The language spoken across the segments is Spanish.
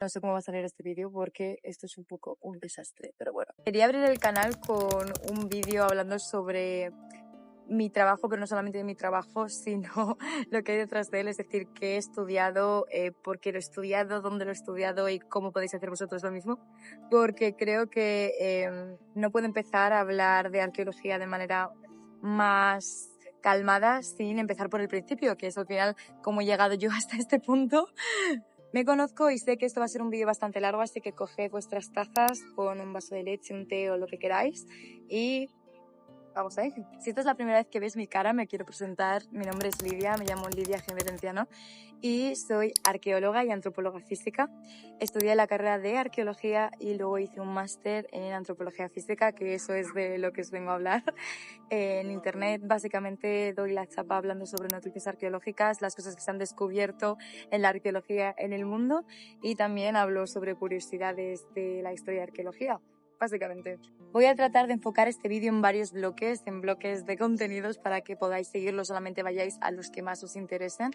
No sé cómo va a salir este vídeo porque esto es un poco un desastre, pero bueno. Quería abrir el canal con un vídeo hablando sobre mi trabajo, pero no solamente de mi trabajo, sino lo que hay detrás de él, es decir, qué he estudiado, por qué lo he estudiado, dónde lo he estudiado y cómo podéis hacer vosotros lo mismo, porque creo que no puedo empezar a hablar de arqueología de manera más calmada sin empezar por el principio, que es al final cómo he llegado yo hasta este punto. Me conozco y sé que esto va a ser un vídeo bastante largo, así que coged vuestras tazas con un vaso de leche, un té o lo que queráis y vamos a ello. Si esta es la primera vez que ves mi cara, me quiero presentar. Mi nombre es Lidia, me llamo Lidia Gemerenciano y soy arqueóloga y antropóloga física. Estudié la carrera de arqueología y luego hice un máster en antropología física, que eso es de lo que os vengo a hablar. En internet básicamente doy la chapa hablando sobre noticias arqueológicas, las cosas que se han descubierto en la arqueología en el mundo y también hablo sobre curiosidades de la historia de arqueología. Básicamente. Voy a tratar de enfocar este vídeo en varios bloques, en bloques de contenidos para que podáis seguirlo, solamente vayáis a los que más os interesen.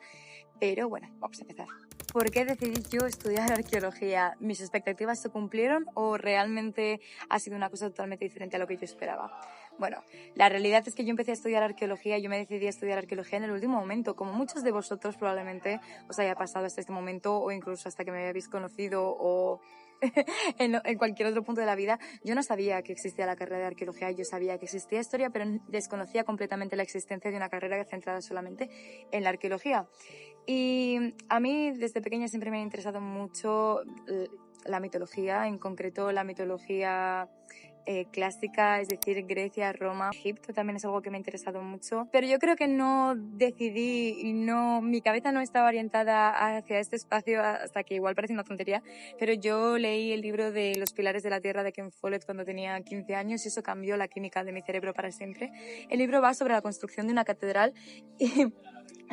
Pero bueno, vamos a empezar. ¿Por qué decidí yo estudiar arqueología? ¿Mis expectativas se cumplieron o realmente ha sido una cosa totalmente diferente a lo que yo esperaba? Bueno, la realidad es que yo empecé a estudiar arqueología, yo me decidí a estudiar arqueología en el último momento, como muchos de vosotros probablemente os haya pasado hasta este momento o incluso hasta que me habéis conocido o en cualquier otro punto de la vida. Yo no sabía que existía la carrera de arqueología, yo sabía que existía historia, pero desconocía completamente la existencia de una carrera centrada solamente en la arqueología. Y a mí desde pequeña siempre me ha interesado mucho la mitología, en concreto la mitología clásica, es decir, Grecia, Roma, Egipto también es algo que me ha interesado mucho, pero yo creo que no decidí y mi cabeza no estaba orientada hacia este espacio hasta que igual parece una tontería, pero yo leí el libro de Los Pilares de la Tierra de Ken Follett cuando tenía 15 años y eso cambió la química de mi cerebro para siempre. El libro va sobre la construcción de una catedral y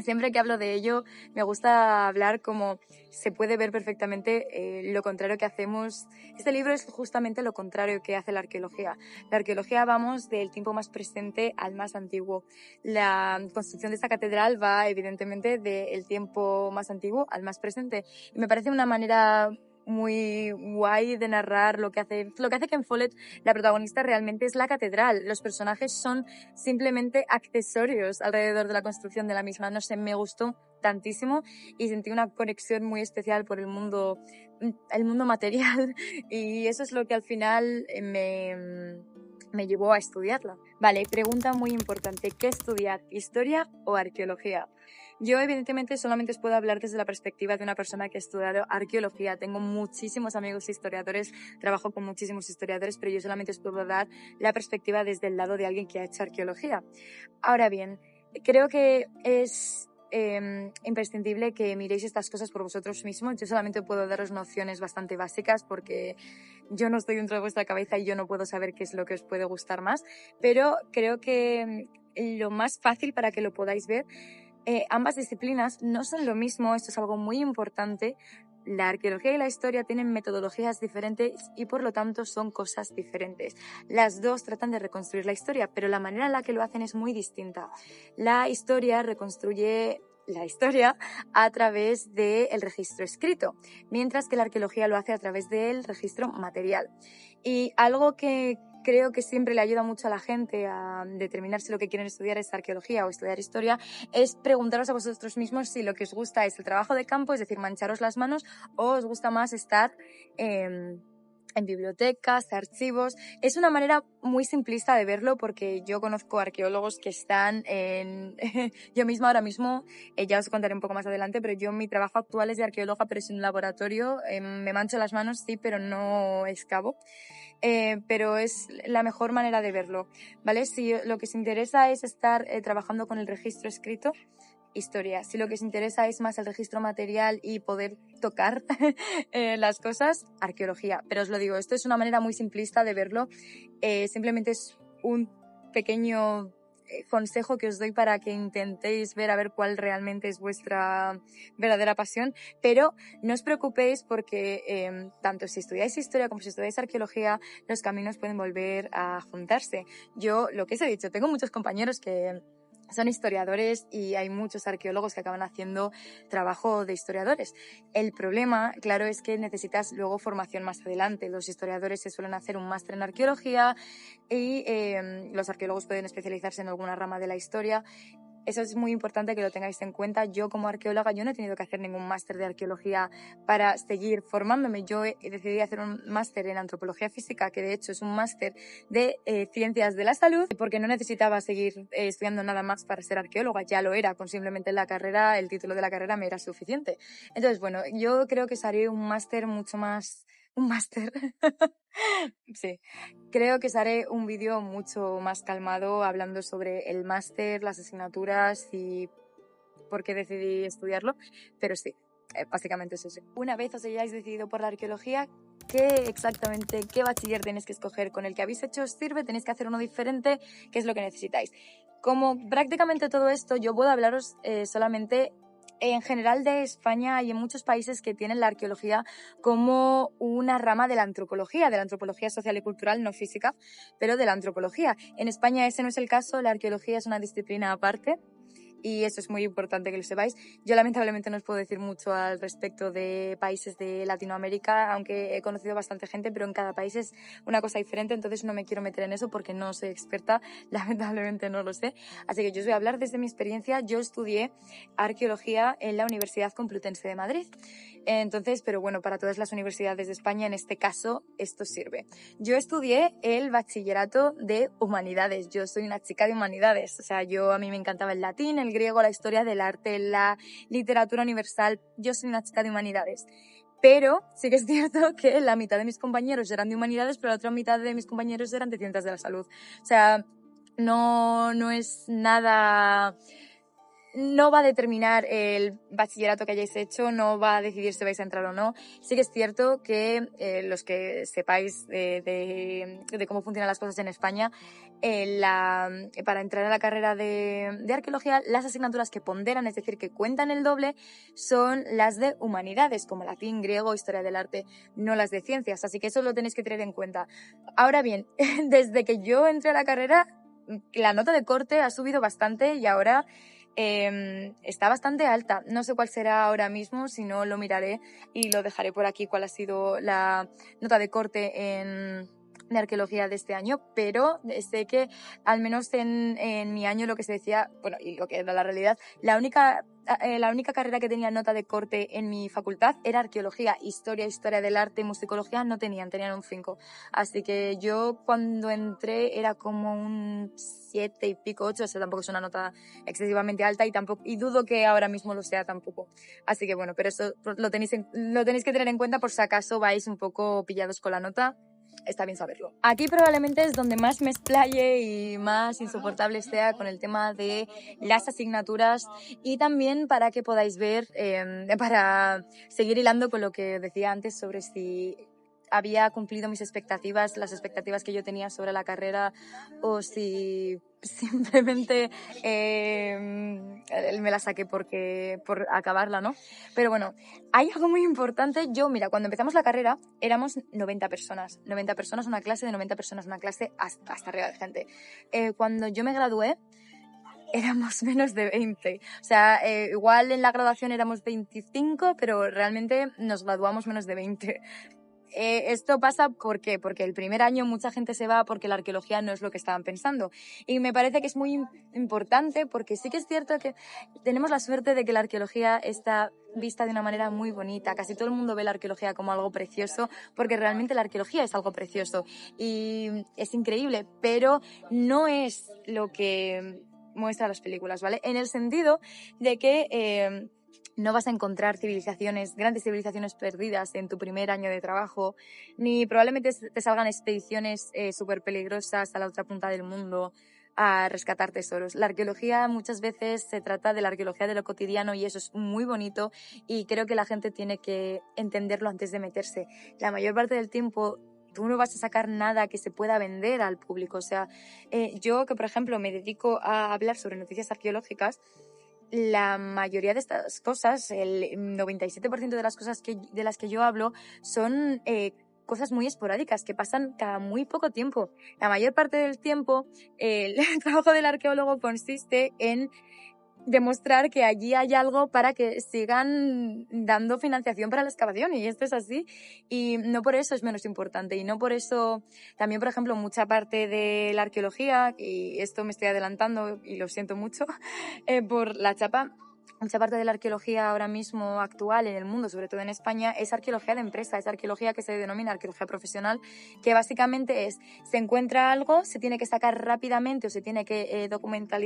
siempre que hablo de ello me gusta hablar como se puede ver perfectamente lo contrario que hacemos. Este libro es justamente lo contrario que hace la arqueología. La arqueología vamos del tiempo más presente al más antiguo. La construcción de esta catedral va evidentemente del tiempo más antiguo al más presente. Y me parece una manera muy guay de narrar lo que hace Ken Follett. La protagonista realmente es la catedral. Los personajes son simplemente accesorios alrededor de la construcción de la misma. No sé, me gustó tantísimo y sentí una conexión muy especial por el mundo material y eso es lo que al final me llevó a estudiarla. Vale, pregunta muy importante, ¿qué estudiar? ¿Historia o arqueología? Yo evidentemente solamente os puedo hablar desde la perspectiva de una persona que ha estudiado arqueología. Tengo muchísimos amigos historiadores, trabajo con muchísimos historiadores, pero yo solamente os puedo dar la perspectiva desde el lado de alguien que ha hecho arqueología. Ahora bien, creo que es imprescindible que miréis estas cosas por vosotros mismos. Yo solamente puedo daros nociones bastante básicas porque yo no estoy dentro de vuestra cabeza y yo no puedo saber qué es lo que os puede gustar más, pero creo que lo más fácil para que lo podáis ver, ambas disciplinas no son lo mismo, esto es algo muy importante. La arqueología y la historia tienen metodologías diferentes y por lo tanto son cosas diferentes. Las dos tratan de reconstruir la historia, pero la manera en la que lo hacen es muy distinta. La historia reconstruye la historia a través del registro escrito, mientras que la arqueología lo hace a través del registro material. Y algo que creo que siempre le ayuda mucho a la gente a determinar si lo que quieren estudiar es arqueología o estudiar historia, es preguntaros a vosotros mismos si lo que os gusta es el trabajo de campo, es decir, mancharos las manos, o os gusta más estar en bibliotecas, archivos. Es una manera muy simplista de verlo porque yo conozco arqueólogos que están en... yo misma ahora mismo, ya os contaré un poco más adelante, pero yo mi trabajo actual es de arqueóloga, pero es en un laboratorio. Me mancho las manos, sí, pero no excavo. Pero es la mejor manera de verlo, ¿vale? Si lo que os interesa es estar trabajando con el registro escrito, historia. Si lo que os interesa es más el registro material y poder tocar las cosas, arqueología. Pero os lo digo, esto es una manera muy simplista de verlo. Simplemente es un pequeño consejo que os doy para que intentéis ver a ver cuál realmente es vuestra verdadera pasión, pero no os preocupéis porque tanto si estudiáis historia como si estudiáis arqueología, los caminos pueden volver a juntarse. Yo, lo que os he dicho, tengo muchos compañeros que son historiadores y hay muchos arqueólogos que acaban haciendo trabajo de historiadores. El problema, claro, es que necesitas luego formación más adelante. Los historiadores se suelen hacer un máster en arqueología y los arqueólogos pueden especializarse en alguna rama de la historia. Eso es muy importante que lo tengáis en cuenta. Yo como arqueóloga, yo no he tenido que hacer ningún máster de arqueología para seguir formándome. Yo decidí hacer un máster en antropología física, que de hecho es un máster de ciencias de la salud, porque no necesitaba seguir estudiando nada más para ser arqueóloga. Ya lo era, con simplemente la carrera, el título de la carrera me era suficiente. Entonces, bueno, yo creo que haré un máster mucho más... Un máster. Sí, creo que os haré un vídeo mucho más calmado hablando sobre el máster, las asignaturas y por qué decidí estudiarlo, pero sí, básicamente es eso. Una vez os hayáis decidido por la arqueología, ¿qué bachiller tenéis que escoger? ¿Con el que habéis hecho os sirve? ¿Tenéis que hacer uno diferente? ¿Qué es lo que necesitáis? Como prácticamente todo esto, yo puedo hablaros solamente en general de España y en muchos países que tienen la arqueología como una rama de la antropología social y cultural, no física, pero de la antropología. En España ese no es el caso, la arqueología es una disciplina aparte. Y eso es muy importante que lo sepáis. Yo lamentablemente no os puedo decir mucho al respecto de países de Latinoamérica, aunque he conocido bastante gente, pero en cada país es una cosa diferente, entonces no me quiero meter en eso porque no soy experta, lamentablemente no lo sé. Así que yo os voy a hablar desde mi experiencia. Yo estudié arqueología en la Universidad Complutense de Madrid. Entonces, pero bueno, para todas las universidades de España, en este caso, esto sirve. Yo estudié el bachillerato de humanidades. Yo soy una chica de humanidades. O sea, a mí me encantaba el latín, el griego, la historia del arte, la literatura universal. Yo soy una chica de humanidades. Pero sí que es cierto que la mitad de mis compañeros eran de humanidades, pero la otra mitad de mis compañeros eran de ciencias de la salud. O sea, no es nada... No va a determinar el bachillerato que hayáis hecho, no va a decidir si vais a entrar o no. Sí que es cierto que los que sepáis de cómo funcionan las cosas en España, para entrar a la carrera de arqueología, las asignaturas que ponderan, es decir, que cuentan el doble, son las de humanidades, como latín, griego, historia del arte, no las de ciencias. Así que eso lo tenéis que tener en cuenta. Ahora bien, desde que yo entré a la carrera, la nota de corte ha subido bastante y ahora... está bastante alta. No sé cuál será ahora mismo, si no lo miraré y lo dejaré por aquí cuál ha sido la nota de corte de arqueología de este año, pero sé que al menos en mi año lo que se decía, bueno, y lo que era la realidad, la única carrera que tenía nota de corte en mi facultad era arqueología, historia del arte, musicología no tenían un 5. Así que yo cuando entré era como un 7 y pico, 8, o sea, tampoco es una nota excesivamente alta y dudo que ahora mismo lo sea tampoco. Así que bueno, pero eso lo tenéis que tener en cuenta por si acaso vais un poco pillados con la nota. Está bien saberlo. Aquí probablemente es donde más me explaye y más insoportable sea con el tema de las asignaturas y también para que podáis ver, para seguir hilando con lo que decía antes sobre si había cumplido mis expectativas, las expectativas que yo tenía sobre la carrera o si simplemente me la saqué por acabarla, ¿no? Pero bueno, hay algo muy importante. Mira, cuando empezamos la carrera éramos 90 personas. 90 personas una clase, de 90 personas una clase, hasta arriba de gente. Cuando yo me gradué, éramos menos de 20. O sea, igual en la graduación éramos 25, pero realmente nos graduamos menos de 20. Esto pasa ¿por qué? Porque el primer año mucha gente se va porque la arqueología no es lo que estaban pensando. Y me parece que es muy importante porque sí que es cierto que tenemos la suerte de que la arqueología está vista de una manera muy bonita. Casi todo el mundo ve la arqueología como algo precioso porque realmente la arqueología es algo precioso y es increíble, pero no es lo que muestran las películas, ¿vale? En el sentido de que... no vas a encontrar grandes civilizaciones perdidas en tu primer año de trabajo, ni probablemente te salgan expediciones súper peligrosas a la otra punta del mundo a rescatar tesoros. La arqueología muchas veces se trata de la arqueología de lo cotidiano y eso es muy bonito y creo que la gente tiene que entenderlo antes de meterse. La mayor parte del tiempo tú no vas a sacar nada que se pueda vender al público. O sea, yo que por ejemplo me dedico a hablar sobre noticias arqueológicas, la mayoría de estas cosas, el 97% de las cosas de las que yo hablo son cosas muy esporádicas que pasan cada muy poco tiempo. La mayor parte del tiempo el trabajo del arqueólogo consiste en demostrar que allí hay algo para que sigan dando financiación para la excavación, y esto es así, y no por eso es menos importante, y no por eso también, por ejemplo, mucha parte de la arqueología, y esto me estoy adelantando y lo siento mucho por la chapa, mucha parte de la arqueología ahora mismo actual en el mundo, sobre todo en España, es arqueología de empresa, es arqueología que se denomina arqueología profesional, que básicamente es, se encuentra algo, se tiene que sacar rápidamente o se tiene que documentar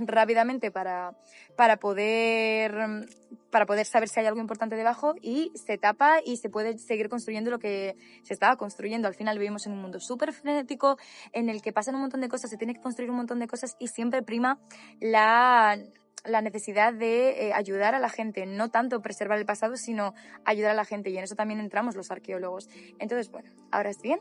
rápidamente para poder saber si hay algo importante debajo, y se tapa y se puede seguir construyendo lo que se estaba construyendo. Al final vivimos en un mundo súper frenético en el que pasan un montón de cosas, se tiene que construir un montón de cosas y siempre prima la necesidad de ayudar a la gente, no tanto preservar el pasado, sino ayudar a la gente, y en eso también entramos los arqueólogos. Entonces, bueno, ahora sí bien.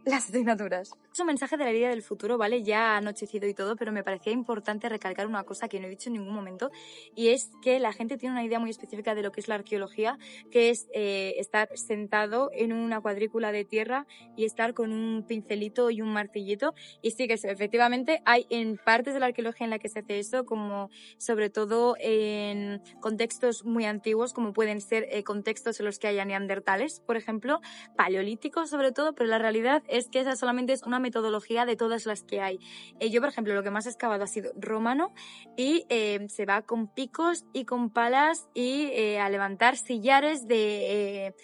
Las asignaturas. Es un mensaje de la idea del futuro, ¿vale? Ya ha anochecido y todo, pero me parecía importante recalcar una cosa que no he dicho en ningún momento, y es que la gente tiene una idea muy específica de lo que es la arqueología, que es estar sentado en una cuadrícula de tierra y estar con un pincelito y un martillito, y sí que efectivamente hay en partes de la arqueología en la que se hace eso, como sobre todo en contextos muy antiguos, como pueden ser contextos en los que haya neandertales, por ejemplo, paleolíticos sobre todo, pero la realidad es que esa solamente es una metodología de todas las que hay. Yo, por ejemplo, lo que más he excavado ha sido romano, y se va con picos y con palas y a levantar sillares de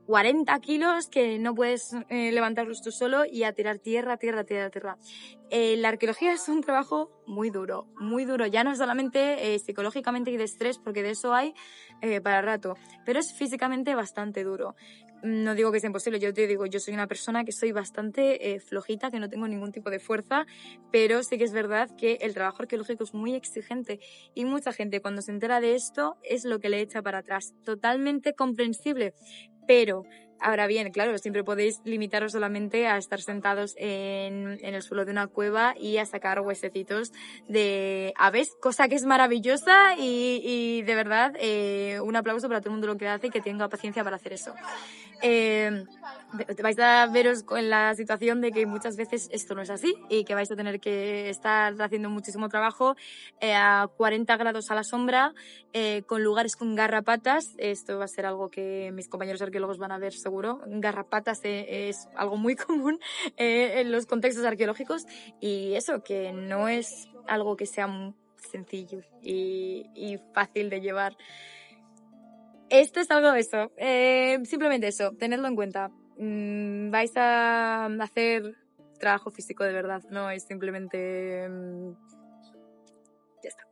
40 kilos que no puedes levantarlos tú solo, y a tirar tierra. La arqueología es un trabajo muy duro, ya no solamente psicológicamente y de estrés, porque de eso hay para rato, pero es físicamente bastante duro. No digo que sea imposible, yo te digo, yo soy una persona que soy bastante flojita, que no tengo ningún tipo de fuerza, pero sí que es verdad que el trabajo arqueológico es muy exigente, y mucha gente cuando se entera de esto es lo que le echa para atrás. Totalmente comprensible, pero ahora bien, claro, siempre podéis limitaros solamente a estar sentados en el suelo de una cueva y a sacar huesecitos de aves, cosa que es maravillosa, y de verdad un aplauso para todo el mundo lo que hace y que tenga paciencia para hacer eso. Vais a veros en la situación de que muchas veces esto no es así, y que vais a tener que estar haciendo muchísimo trabajo a 40 grados a la sombra, con lugares con garrapatas. Esto va a ser algo que mis compañeros arqueólogos van a ver seguro. Garrapatas es algo muy común en los contextos arqueológicos, y eso, que no es algo que sea sencillo y fácil de llevar. Esto es algo de eso, simplemente eso, tenedlo en cuenta. Vais a hacer trabajo físico de verdad, no es simplemente... ya está.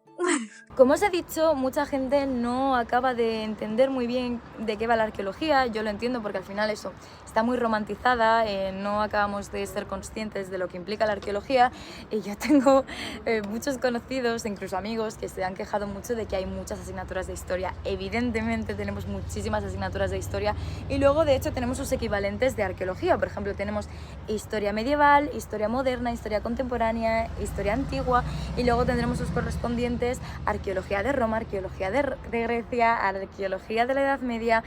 Como os he dicho, mucha gente no acaba de entender muy bien de qué va la arqueología. Yo lo entiendo, porque al final eso está muy romantizada, no acabamos de ser conscientes de lo que implica la arqueología, y yo tengo muchos conocidos, incluso amigos, que se han quejado mucho de que hay muchas asignaturas de historia. Evidentemente tenemos muchísimas asignaturas de historia, y luego de hecho tenemos sus equivalentes de arqueología. Por ejemplo, tenemos historia medieval, historia moderna, historia contemporánea, historia antigua, y luego tendremos sus correspondientes arqueología de Roma, arqueología de Grecia, arqueología de la Edad Media.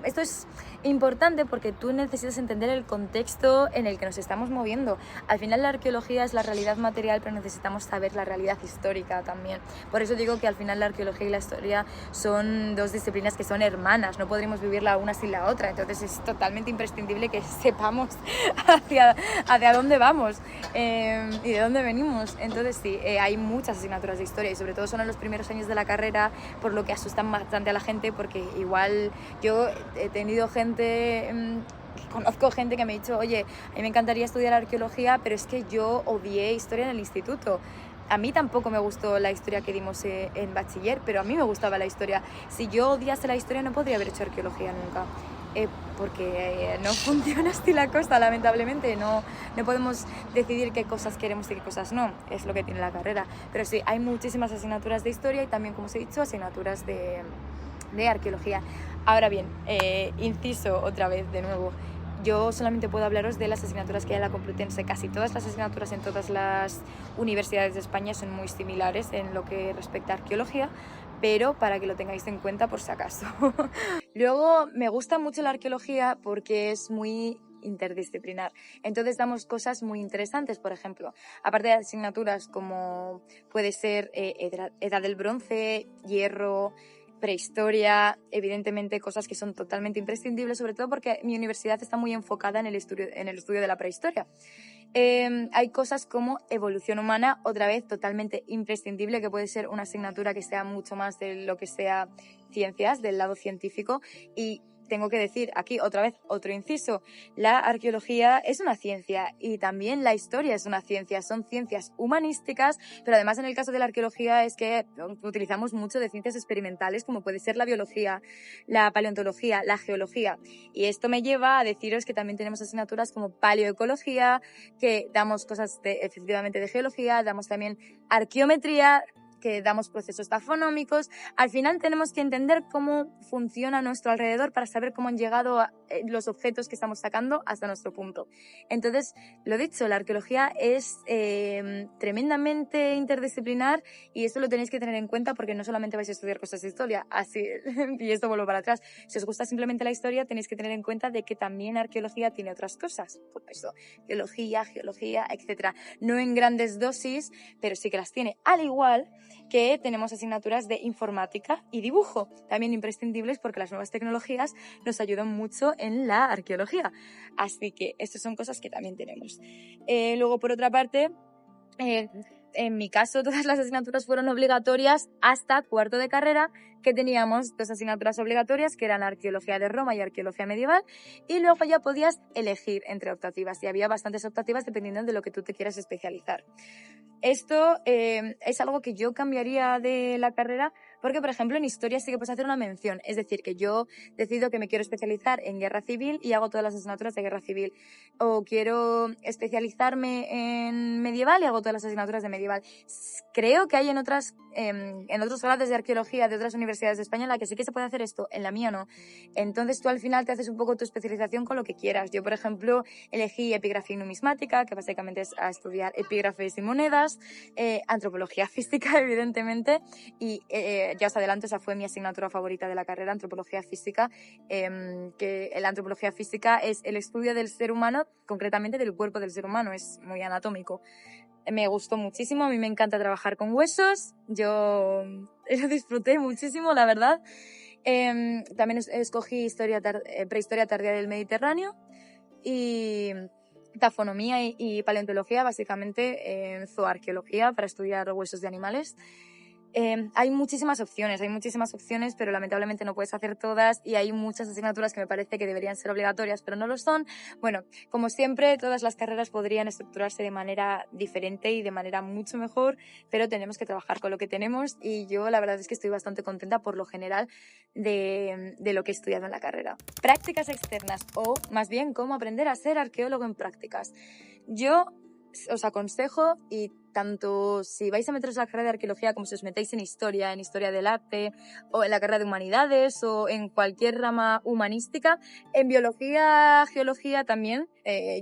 Esto es importante porque tú necesitas entender el contexto en el que nos estamos moviendo. Al final la arqueología es la realidad material, pero necesitamos saber la realidad histórica también. Por eso digo que al final la arqueología y la historia son dos disciplinas que son hermanas, no podríamos vivir la una sin la otra. Entonces es totalmente imprescindible que sepamos hacia dónde vamos y de dónde venimos. Entonces sí, hay muchas asignaturas de historia, y sobre todo son en los primeros años de la carrera, por lo que asustan bastante a la gente, porque igual yo he tenido conozco gente que me ha dicho, oye, a mí me encantaría estudiar arqueología, pero es que yo odié historia en el instituto. A mí tampoco me gustó la historia que dimos en bachiller, pero a mí me gustaba la historia. Si yo odiase la historia no podría haber hecho arqueología nunca, porque no funciona así la cosa, lamentablemente. No podemos decidir qué cosas queremos y qué cosas no, es lo que tiene la carrera. Pero sí, hay muchísimas asignaturas de historia y también, como os he dicho, asignaturas de arqueología. Ahora bien, inciso otra vez de nuevo, yo solamente puedo hablaros de las asignaturas que hay en la Complutense. Casi todas las asignaturas en todas las universidades de España son muy similares en lo que respecta a arqueología, pero para que lo tengáis en cuenta por si acaso. Luego, me gusta mucho la arqueología porque es muy interdisciplinar. Entonces damos cosas muy interesantes, por ejemplo, aparte de asignaturas como puede ser edad del bronce, hierro, prehistoria, evidentemente cosas que son totalmente imprescindibles, sobre todo porque mi universidad está muy enfocada en el estudio de la prehistoria. Hay cosas como evolución humana, otra vez totalmente imprescindible, que puede ser una asignatura que sea mucho más de lo que sea ciencias, del lado científico. Y tengo que decir aquí otra vez otro inciso: la arqueología es una ciencia y también la historia es una ciencia, son ciencias humanísticas, pero además en el caso de la arqueología es que utilizamos mucho de ciencias experimentales como puede ser la biología, la paleontología, la geología. Y esto me lleva a deciros que también tenemos asignaturas como paleoecología, que damos cosas efectivamente de geología, damos también arqueometría, que damos procesos taxonómicos. Al final tenemos que entender cómo funciona nuestro alrededor para saber cómo han llegado los objetos que estamos sacando hasta nuestro punto. Entonces, lo dicho, la arqueología es tremendamente interdisciplinar y esto lo tenéis que tener en cuenta porque no solamente vais a estudiar cosas de historia, así, y esto vuelvo para atrás. Si os gusta simplemente la historia, tenéis que tener en cuenta de que también arqueología tiene otras cosas, por eso, biología, geología, etcétera. No en grandes dosis, pero sí que las tiene. Al igual que tenemos asignaturas de informática y dibujo, también imprescindibles porque las nuevas tecnologías nos ayudan mucho en la arqueología. Así que estas son cosas que también tenemos. Luego, por otra parte, en mi caso, todas las asignaturas fueron obligatorias hasta cuarto de carrera, que teníamos 2 asignaturas obligatorias, que eran arqueología de Roma y arqueología medieval, y luego ya podías elegir entre optativas, y había bastantes optativas dependiendo de lo que tú te quieras especializar. Esto es algo que yo cambiaría de la carrera porque, por ejemplo, en historia sí que puedes hacer una mención. Es decir, que yo decido que me quiero especializar en guerra civil y hago todas las asignaturas de guerra civil. O quiero especializarme en medieval y hago todas las asignaturas de medieval. Creo que hay en otros grados de arqueología de otras universidades de España en la que sí que se puede hacer esto, en la mía no. Entonces tú al final te haces un poco tu especialización con lo que quieras. Yo, por ejemplo, elegí epigrafía y numismática, que básicamente es a estudiar epígrafes y monedas, antropología física, evidentemente, y ya os adelanto, esa fue mi asignatura favorita de la carrera, antropología física, que la antropología física es el estudio del ser humano, concretamente del cuerpo del ser humano, es muy anatómico. Me gustó muchísimo, a mí me encanta trabajar con huesos, yo lo disfruté muchísimo, la verdad. También escogí prehistoria tardía del Mediterráneo y tafonomía y paleontología, básicamente zooarqueología para estudiar huesos de animales. Hay muchísimas opciones, pero lamentablemente no puedes hacer todas y hay muchas asignaturas que me parece que deberían ser obligatorias, pero no lo son. Bueno, como siempre, todas las carreras podrían estructurarse de manera diferente y de manera mucho mejor, pero tenemos que trabajar con lo que tenemos y yo la verdad es que estoy bastante contenta por lo general de lo que he estudiado en la carrera. Prácticas externas o más bien cómo aprender a ser arqueólogo en prácticas. Yo os aconsejo, y tanto si vais a meteros en la carrera de arqueología como si os metéis en historia del arte o en la carrera de humanidades o en cualquier rama humanística, en biología, geología también,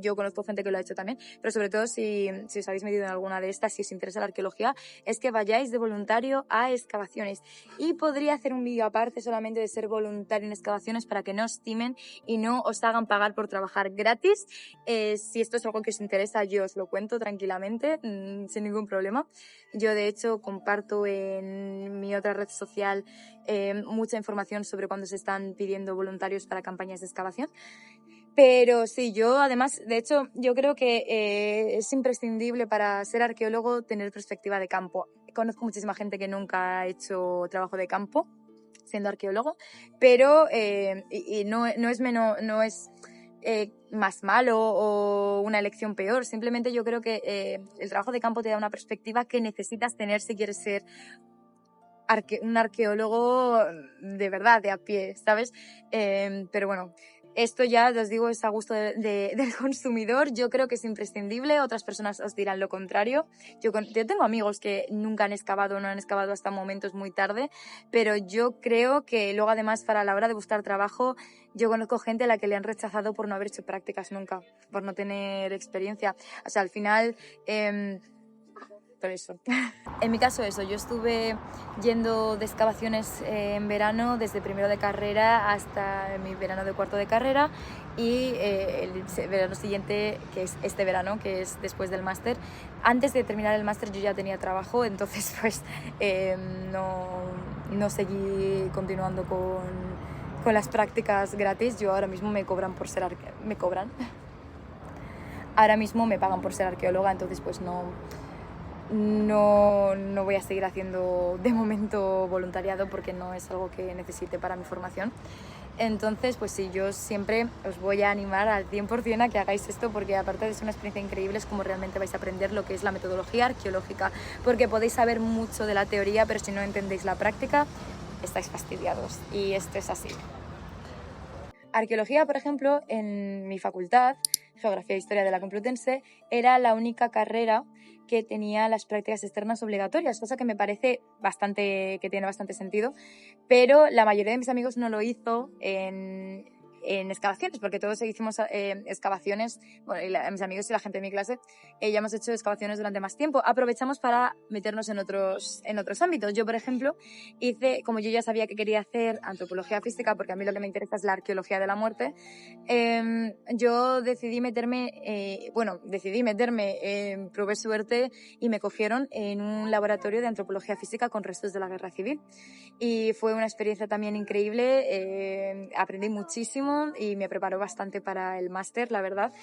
yo conozco gente que lo ha hecho también, pero sobre todo si os habéis metido en alguna de estas, si os interesa la arqueología, es que vayáis de voluntario a excavaciones. Y podría hacer un vídeo aparte solamente de ser voluntario en excavaciones para que no os timen y no os hagan pagar por trabajar gratis. Si esto es algo que os interesa, yo os lo cuento tranquilamente, sin ningún problema. Yo, de hecho, comparto en mi otra red social mucha información sobre cuando se están pidiendo voluntarios para campañas de excavación. Pero sí, yo además, de hecho, yo creo que es imprescindible para ser arqueólogo tener perspectiva de campo. Conozco muchísima gente que nunca ha hecho trabajo de campo siendo arqueólogo, pero no es más malo o una elección peor. Simplemente yo creo que el trabajo de campo te da una perspectiva que necesitas tener si quieres ser un arqueólogo de verdad, de a pie, ¿sabes? Pero bueno, esto ya, os digo, es a gusto del consumidor. Yo creo que es imprescindible, otras personas os dirán lo contrario. Yo tengo amigos que nunca han excavado, no han excavado hasta momentos muy tarde, pero yo creo que luego además para la hora de buscar trabajo, yo conozco gente a la que le han rechazado por no haber hecho prácticas nunca, por no tener experiencia. O sea, al final por eso. En mi caso eso, yo estuve yendo de excavaciones en verano, desde primero de carrera hasta mi verano de cuarto de carrera, y el verano siguiente, que es este verano, que es después del máster. Antes de terminar el máster yo ya tenía trabajo, entonces pues no seguí continuando con las prácticas gratis. Yo ahora mismo me cobran por ser ahora mismo me pagan por ser arqueóloga, entonces pues no voy a seguir haciendo de momento voluntariado porque no es algo que necesite para mi formación. Entonces, pues sí, yo siempre os voy a animar al 100% a que hagáis esto, porque aparte de ser una experiencia increíble, es como realmente vais a aprender lo que es la metodología arqueológica, porque podéis saber mucho de la teoría, pero si no entendéis la práctica, estáis fastidiados, y esto es así. Arqueología, por ejemplo, en mi facultad, Geografía e Historia de la Complutense, era la única carrera que tenía las prácticas externas obligatorias, cosa que me parece que tiene bastante sentido, pero la mayoría de mis amigos no lo hizo en excavaciones, porque todos hicimos excavaciones, bueno, mis amigos y la gente de mi clase, ya hemos hecho excavaciones durante más tiempo. Aprovechamos para meternos en otros ámbitos. Yo, por ejemplo, como yo ya sabía que quería hacer antropología física, porque a mí lo que me interesa es la arqueología de la muerte, yo decidí meterme, probé suerte y me cogieron en un laboratorio de antropología física con restos de la guerra civil. Y fue una experiencia también increíble, aprendí muchísimo y me preparó bastante para el máster, la verdad.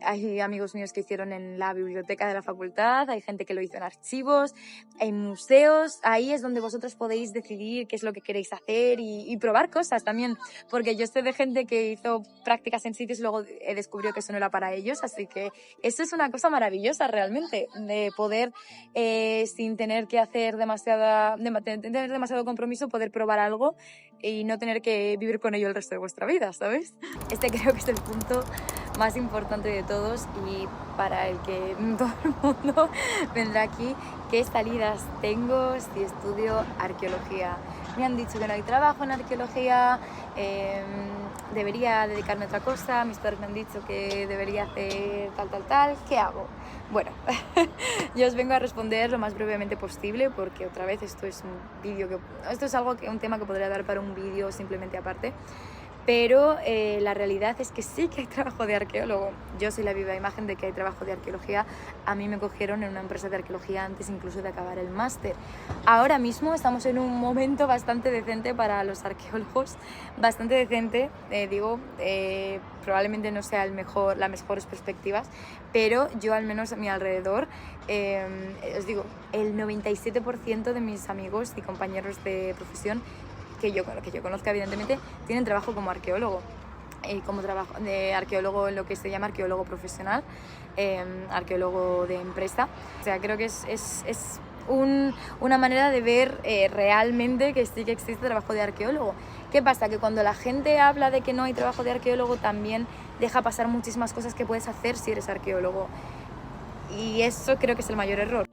Hay amigos míos que hicieron en la biblioteca de la facultad, hay gente que lo hizo en archivos, en museos. Ahí es donde vosotros podéis decidir qué es lo que queréis hacer y probar cosas también, porque yo sé de gente que hizo prácticas en sitios y luego descubrió que eso no era para ellos, así que eso es una cosa maravillosa realmente, de poder, sin tener que hacer tener demasiado compromiso, poder probar algo y no tener que vivir con ello el resto de vuestra vida, ¿sabes? Este creo que es el punto más importante de todos y para el que todo el mundo vendrá aquí. ¿Qué salidas tengo si estudio arqueología? Me han dicho que no hay trabajo en arqueología, debería dedicarme a otra cosa, mis padres me han dicho que debería hacer tal, ¿qué hago? Bueno, yo os vengo a responder lo más brevemente posible, porque otra vez esto es un tema que podría dar para un vídeo simplemente aparte. Pero la realidad es que sí que hay trabajo de arqueólogo. Yo soy la viva imagen de que hay trabajo de arqueología. A mí me cogieron en una empresa de arqueología antes incluso de acabar el máster. Ahora mismo estamos en un momento bastante decente para los arqueólogos, bastante decente, probablemente no sea las mejores perspectivas, pero yo al menos a mi alrededor, os digo, el 97% de mis amigos y compañeros de profesión que yo conozca, evidentemente, tienen trabajo como arqueólogo, como trabajo de arqueólogo en lo que se llama arqueólogo profesional, arqueólogo de empresa. O sea, creo que es una manera de ver realmente que sí que existe trabajo de arqueólogo. ¿Qué pasa? Que cuando la gente habla de que no hay trabajo de arqueólogo, también deja pasar muchísimas cosas que puedes hacer si eres arqueólogo. Y eso creo que es el mayor error.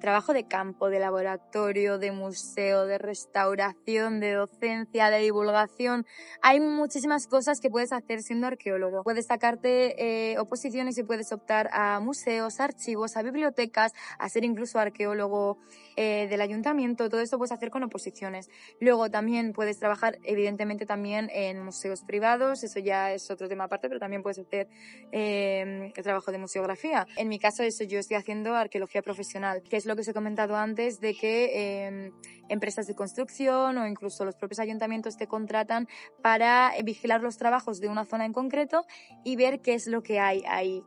Trabajo de campo, de laboratorio, de museo, de restauración, de docencia, de divulgación. Hay muchísimas cosas que puedes hacer siendo arqueólogo. Puedes sacarte oposiciones y puedes optar a museos, a archivos, a bibliotecas, a ser incluso arqueólogo del ayuntamiento. Todo eso puedes hacer con oposiciones. Luego también puedes trabajar, evidentemente, también en museos privados. Eso ya es otro tema aparte, pero también puedes hacer el trabajo de museografía. En mi caso, yo estoy haciendo arqueología profesional, que es lo que os he comentado antes, de que empresas de construcción o incluso los propios ayuntamientos te contratan para vigilar los trabajos de una zona en concreto y ver qué es lo que hay ahí.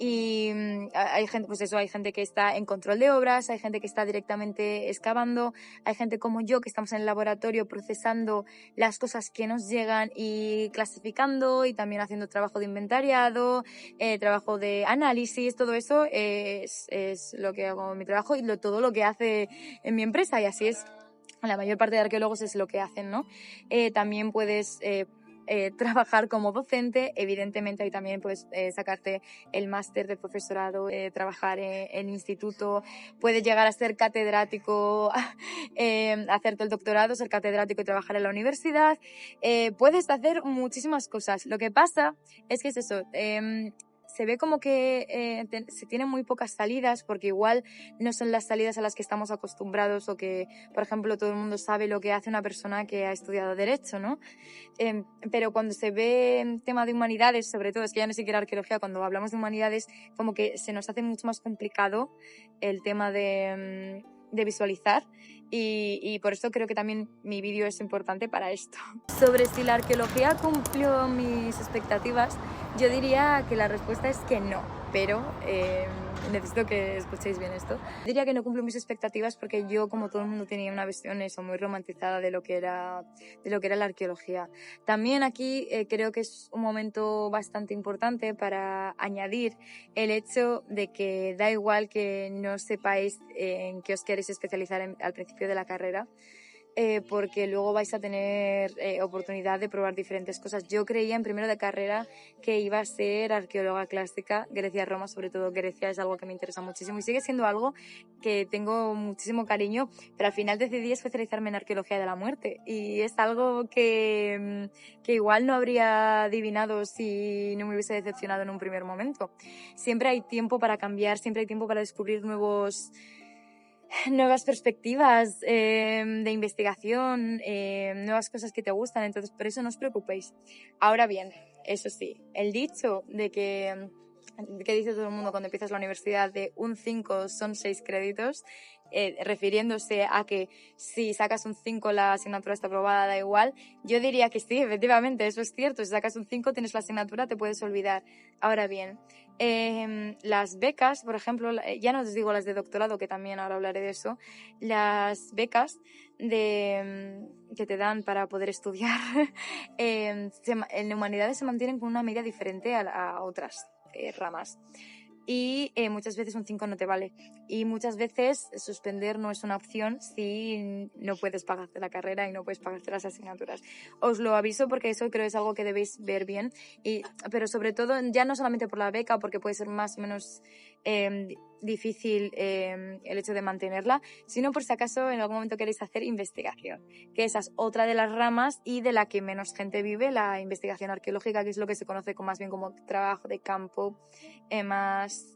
Y hay gente que está en control de obras, hay gente que está directamente excavando, hay gente como yo que estamos en el laboratorio procesando las cosas que nos llegan y clasificando, y también haciendo trabajo de inventariado, trabajo de análisis. Todo eso es lo que hago en mi trabajo y todo lo que hace en mi empresa, y así es. La mayor parte de arqueólogos es lo que hacen, ¿no? También puedes trabajar como docente, evidentemente ahí también puedes sacarte el máster de profesorado, trabajar en instituto, puedes llegar a ser catedrático, hacerte el doctorado, ser catedrático y trabajar en la universidad, puedes hacer muchísimas cosas. Lo que pasa es que es eso, se ve como que se tienen muy pocas salidas, porque igual no son las salidas a las que estamos acostumbrados o que, por ejemplo, todo el mundo sabe lo que hace una persona que ha estudiado Derecho, ¿no? Pero cuando se ve en tema de humanidades, sobre todo, es que ya no siquiera arqueología, cuando hablamos de humanidades, como que se nos hace mucho más complicado el tema de visualizar y por eso creo que también mi vídeo es importante para esto. Sobre si la arqueología cumplió mis expectativas, yo diría que la respuesta es que no, pero necesito que escuchéis bien esto. Diría que no cumplió mis expectativas porque yo, como todo el mundo, tenía una visión eso, muy romantizada de lo que era la arqueología. También aquí creo que es un momento bastante importante para añadir el hecho de que da igual que no sepáis en qué os queréis especializar al principio de la carrera, porque luego vais a tener oportunidad de probar diferentes cosas. Yo creía en primero de carrera que iba a ser arqueóloga clásica, Grecia-Roma, sobre todo Grecia es algo que me interesa muchísimo y sigue siendo algo que tengo muchísimo cariño, pero al final decidí especializarme en arqueología de la muerte y es algo que igual no habría adivinado si no me hubiese decepcionado en un primer momento. Siempre hay tiempo para cambiar, siempre hay tiempo para descubrir nuevas perspectivas de investigación, nuevas cosas que te gustan, entonces por eso no os preocupéis. Ahora bien, eso sí, el dicho de que dice todo el mundo cuando empiezas la universidad de un 5 son 6 créditos, refiriéndose a que si sacas un 5 la asignatura está aprobada, da igual, yo diría que sí, efectivamente, eso es cierto, si sacas un 5 tienes la asignatura, te puedes olvidar. Ahora bien, las becas, por ejemplo, ya no os digo las de doctorado, que también ahora hablaré de eso, las becas que te dan para poder estudiar en humanidades se mantienen con una media diferente a otras ramas. Y muchas veces un 5 no te vale. Y muchas veces suspender no es una opción si no puedes pagarte la carrera y no puedes pagarte las asignaturas. Os lo aviso porque eso creo es algo que debéis ver bien. Pero sobre todo, ya no solamente por la beca, porque puede ser más o menos difícil el hecho de mantenerla, sino por si acaso en algún momento queréis hacer investigación, que esa es otra de las ramas y de la que menos gente vive, la investigación arqueológica, que es lo que se conoce más bien como trabajo de campo, más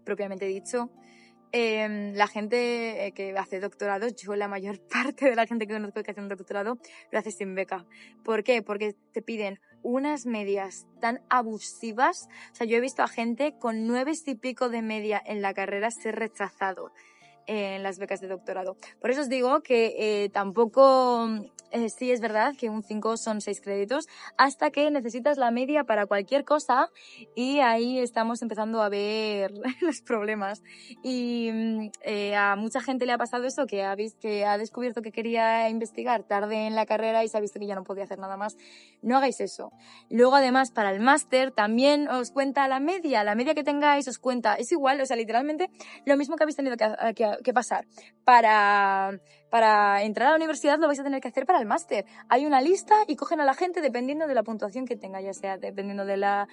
propiamente dicho. La gente que hace doctorado, yo la mayor parte de la gente que conozco que hace un doctorado lo hace sin beca. ¿Por qué? Porque te piden unas medias tan abusivas. O sea, yo he visto a gente con 9 y pico de media en la carrera ser rechazado en las becas de doctorado. Por eso os digo que tampoco, sí es verdad que un 5 son 6 créditos, hasta que necesitas la media para cualquier cosa y ahí estamos empezando a ver los problemas. Y a mucha gente le ha pasado eso, que ha descubierto que quería investigar tarde en la carrera y se ha visto que ya no podía hacer nada más. No hagáis eso. Luego, además, para el máster también os cuenta la media que tengáis os cuenta. Es igual, o sea, literalmente lo mismo que habéis tenido que pasar para entrar a la universidad lo vais a tener que hacer para el máster. Hay una lista y cogen a la gente dependiendo de la puntuación que tenga, ya sea dependiendo de la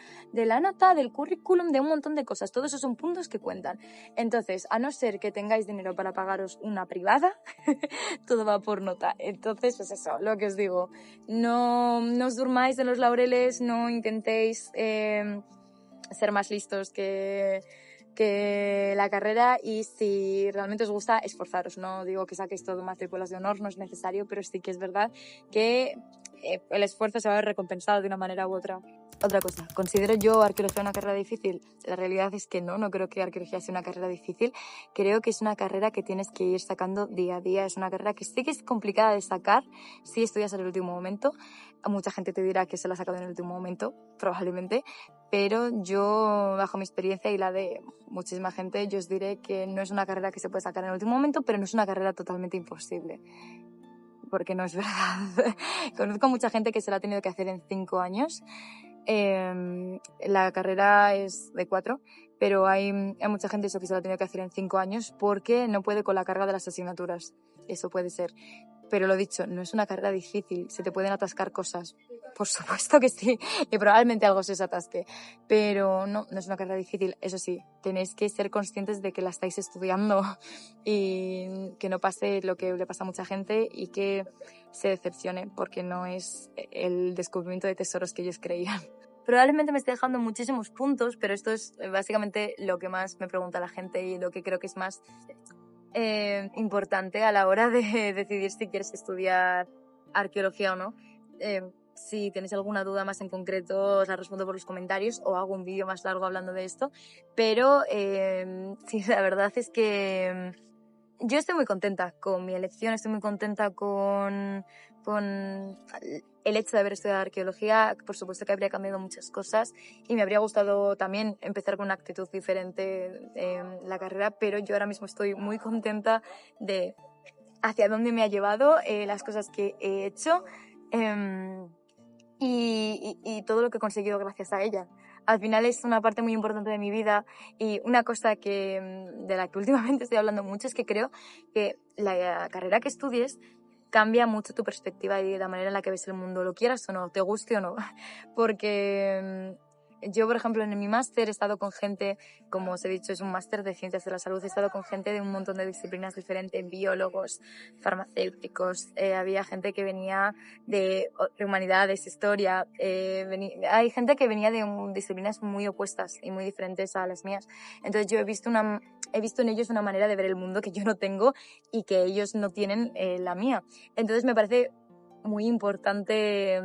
nota, del currículum, de un montón de cosas. Todos esos son puntos que cuentan. Entonces, a no ser que tengáis dinero para pagaros una privada, todo va por nota. Entonces, pues eso, lo que os digo, no os durmáis en los laureles, no intentéis ser más listos que la carrera, y si realmente os gusta, esforzaros. No digo que saquéis todo matrículas de honor, no es necesario, pero sí que es verdad que el esfuerzo se va a ver recompensado de una manera u otra. Otra cosa, ¿considero yo arqueología una carrera difícil? La realidad es que no creo que arqueología sea una carrera difícil. Creo que es una carrera que tienes que ir sacando día a día. Es una carrera que sí que es complicada de sacar si estudias en el último momento. Mucha gente te dirá que se la ha sacado en el último momento, probablemente, pero yo, bajo mi experiencia y la de muchísima gente, yo os diré que no es una carrera que se puede sacar en el último momento, pero no es una carrera totalmente imposible, porque no es verdad. Conozco mucha gente que se la ha tenido que hacer en 5 años. La carrera es de 4, pero hay mucha gente eso que se la ha tenido que hacer en 5 años porque no puede con la carga de las asignaturas. Eso puede ser. Pero lo dicho, no es una carrera difícil, se te pueden atascar cosas, por supuesto que sí, y probablemente algo se os atasque, pero no es una carrera difícil. Eso sí, tenéis que ser conscientes de que la estáis estudiando y que no pase lo que le pasa a mucha gente y que se decepcione porque no es el descubrimiento de tesoros que ellos creían. Probablemente me esté dejando muchísimos puntos, pero esto es básicamente lo que más me pregunta la gente y lo que creo que es más importante a la hora de decidir si quieres estudiar arqueología o no. Si tenéis alguna duda más en concreto, os la respondo por los comentarios o hago un vídeo más largo hablando de esto. Pero sí, la verdad es que yo estoy muy contenta con mi elección, estoy muy contenta con el hecho de haber estudiado arqueología. Por supuesto que habría cambiado muchas cosas y me habría gustado también empezar con una actitud diferente en la carrera, pero yo ahora mismo estoy muy contenta de hacia dónde me ha llevado, las cosas que he hecho y todo lo que he conseguido gracias a ella. Al final es una parte muy importante de mi vida y una cosa de la que últimamente estoy hablando mucho es que creo que la carrera que estudies cambia mucho tu perspectiva y la manera en la que ves el mundo, lo quieras o no, te guste o no. Porque yo, por ejemplo, en mi máster he estado con gente, como os he dicho, es un máster de ciencias de la salud, he estado con gente de un montón de disciplinas diferentes, biólogos, farmacéuticos, había gente que venía de humanidades, historia, hay gente que venía de disciplinas muy opuestas y muy diferentes a las mías. Entonces yo he visto en ellos una manera de ver el mundo que yo no tengo y que ellos no tienen la mía. Entonces me parece muy importante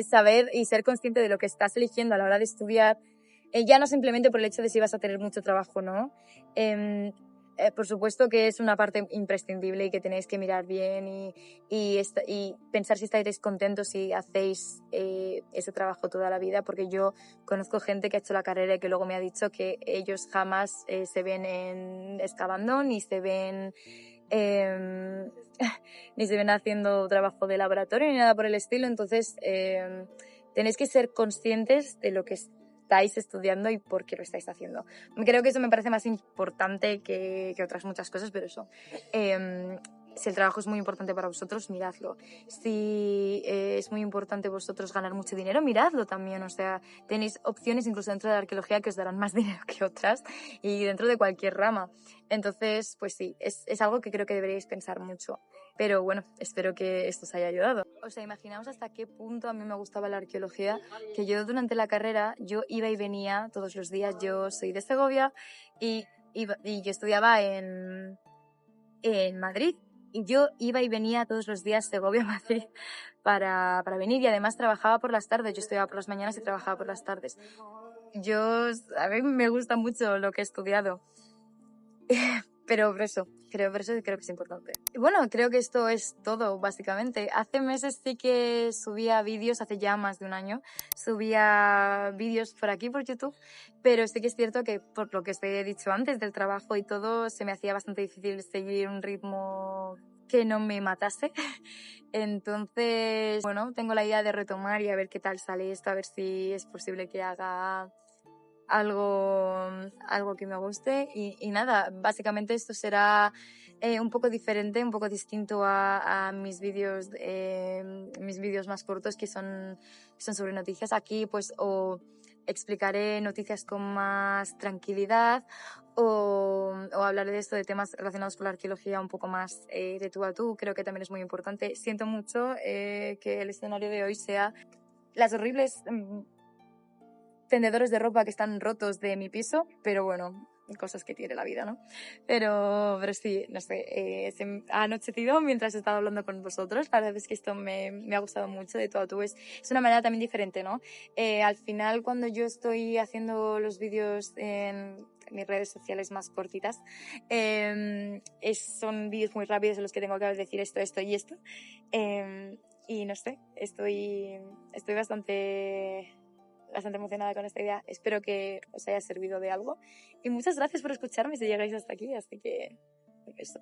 saber y ser consciente de lo que estás eligiendo a la hora de estudiar, ya no simplemente por el hecho de si vas a tener mucho trabajo o no. Por supuesto que es una parte imprescindible y que tenéis que mirar bien y pensar si estáis contentos si hacéis ese trabajo toda la vida, porque yo conozco gente que ha hecho la carrera y que luego me ha dicho que ellos jamás se ven excavando ni se ven ni se ven haciendo trabajo de laboratorio ni nada por el estilo. Entonces tenéis que ser conscientes de lo que estáis estudiando y por qué lo estáis haciendo. Creo que eso me parece más importante que otras muchas cosas, pero eso. Si el trabajo es muy importante para vosotros, miradlo. Si es muy importante vosotros ganar mucho dinero, miradlo también. O sea, tenéis opciones incluso dentro de la arqueología que os darán más dinero que otras y dentro de cualquier rama. Entonces, pues sí, es algo que creo que deberíais pensar mucho. Pero bueno, espero que esto os haya ayudado. O sea, imaginaos hasta qué punto a mí me gustaba la arqueología, que yo durante la carrera, yo iba y venía todos los días. Yo soy de Segovia y yo estudiaba en Madrid. Y yo iba y venía todos los días Segovia a Madrid para venir y además trabajaba por las tardes. Yo estudiaba por las mañanas y trabajaba por las tardes. A mí me gusta mucho lo que he estudiado. Pero por eso creo que es importante. Y bueno, creo que esto es todo, básicamente. Hace meses sí que subía vídeos, hace ya más de un año, subía vídeos por aquí, por YouTube, pero sí que es cierto que por lo que os he dicho antes del trabajo y todo, se me hacía bastante difícil seguir un ritmo que no me matase. Entonces, bueno, tengo la idea de retomar y a ver qué tal sale esto, a ver si es posible que haga algo que me guste y nada, básicamente esto será un poco diferente, un poco distinto a mis vídeos más cortos que son sobre noticias. Aquí pues o explicaré noticias con más tranquilidad o hablaré de esto, de temas relacionados con la arqueología un poco más de tú a tú. Creo que también es muy importante. Siento mucho que el escenario de hoy sea las horribles tendedores de ropa que están rotos de mi piso, pero bueno, cosas que tiene la vida, ¿no? Pero sí, no sé, se ha anochecido mientras he estado hablando con vosotros. La verdad es que esto me ha gustado mucho de todo tú. Es una manera también diferente, ¿no? Al final, cuando yo estoy haciendo los vídeos en mis redes sociales más cortitas, son vídeos muy rápidos en los que tengo que decir esto y esto. Y no sé, estoy bastante emocionada con esta idea. Espero que os haya servido de algo. Y muchas gracias por escucharme si llegáis hasta aquí. Así que, eso.